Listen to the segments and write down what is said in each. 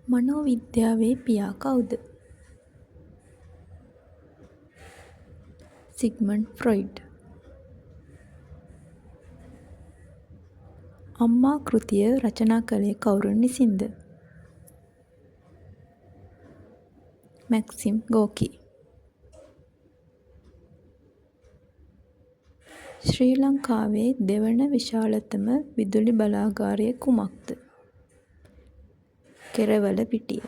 මනෝවිද්‍යාවේ පියා කවුද? Sigmund Freud. අම්මා කෘතිය රචනා කළේ කවුරුන් විසින්ද? මැක්සිම් ගෝකි. ශ්‍රී ලංකාවේ දෙවන විශාලතම විදුලි බලාගාරය කුමක්ද? කෙරවලපිටිය.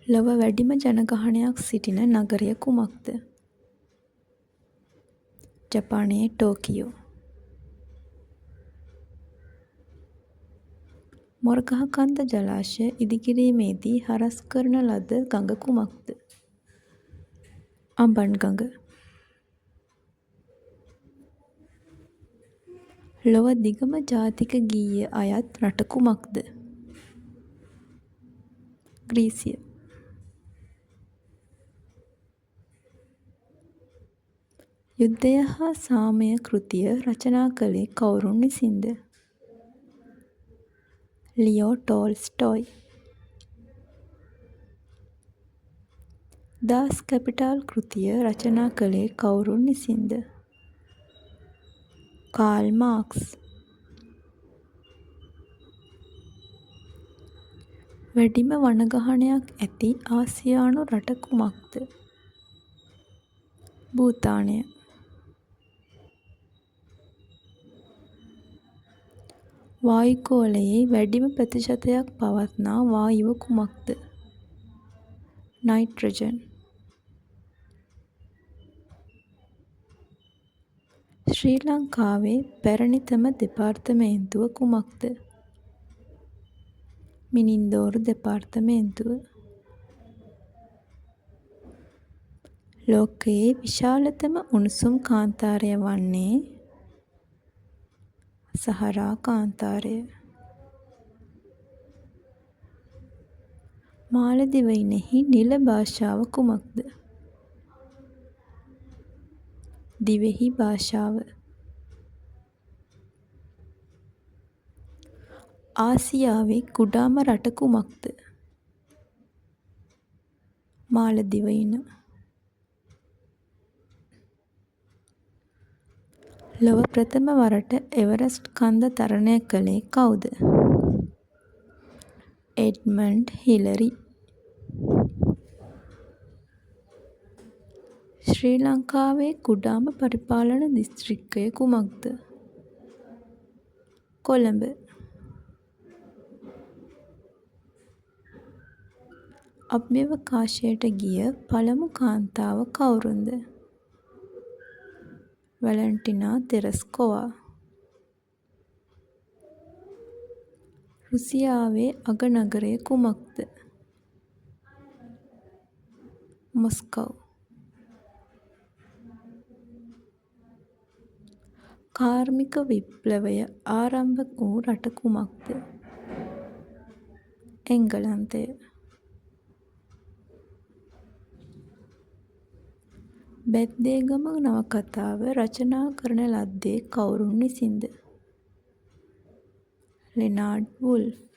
ලොව වැඩිම ජනගහනයක් සිටින නගරය කුමක්ද? ජපානයේ ටෝකියෝ. මොරගහකන්ද ජලාශය ඉදිකිරීමේදී හරස් කරන ලද ගඟ කුමක්ද? අඹන් ගඟ. ලොව දිගම ජාතික ගීය අයත් රට කුමක්ද? ග්‍රීසිය. යුද්ධය හා සාමය කෘතිය රචනා කළේ කවුරුන් විසින්ද? ලියෝ ටෝල්ස්ටෝයි. දාස් කැපිටල් කෘතිය රචනා කළේ කවුරුන් විසින්ද? Karl Marx. වැඩිම වනගහනයක් ඇති ආසියානු රට කුමක්ද? භූතානය. වායුගෝලයේ වැඩිම ප්‍රතිශතයක් පවත්නා වායුව කුමක්ද? නයිට්‍රජන්. ශ්‍රී ලංකාවේ පැරණිතම දෙපාර්තමේන්තුව කුමක්ද? මිනින්දෝරු දෙපාර්තමේන්තුව. ලෝකයේ විශාලතම උණුසුම් කාන්තාරය වන්නේ සහරා කාන්තාරය. මාලදිවයිනෙහි නිල භාෂාව කුමක්ද? දිවෙහි භාෂාව. ආසියාවේ කුඩාම රට කුමක්ද? මාලදිවයින. ලොව ප්‍රථම වරට එවරස්ට් කන්ද තරණය කළේ කවුද? Edmund Hillary. ශ්‍රී ලංකාවේ කුඩාම පරිපාලන දිස්ත්‍රික්කය කුමක්ද? කොළඹ. අභ්‍යවකාශයට ගිය පළමු කාන්තාව කවුරුන්ද? වැලන්ටිනා තෙරස්කොවා. රුසියාවේ අගනගරය කුමක්ද? මොස්කව්. කාර්මික විප්ලවය ආරම්භ වූ රට කුමක්ද? එංගලන්තය. බැද්දේගම නවකතාව රචනා කරන ලද්දේ කවුරුන් විසින්ද? Leonard wolf.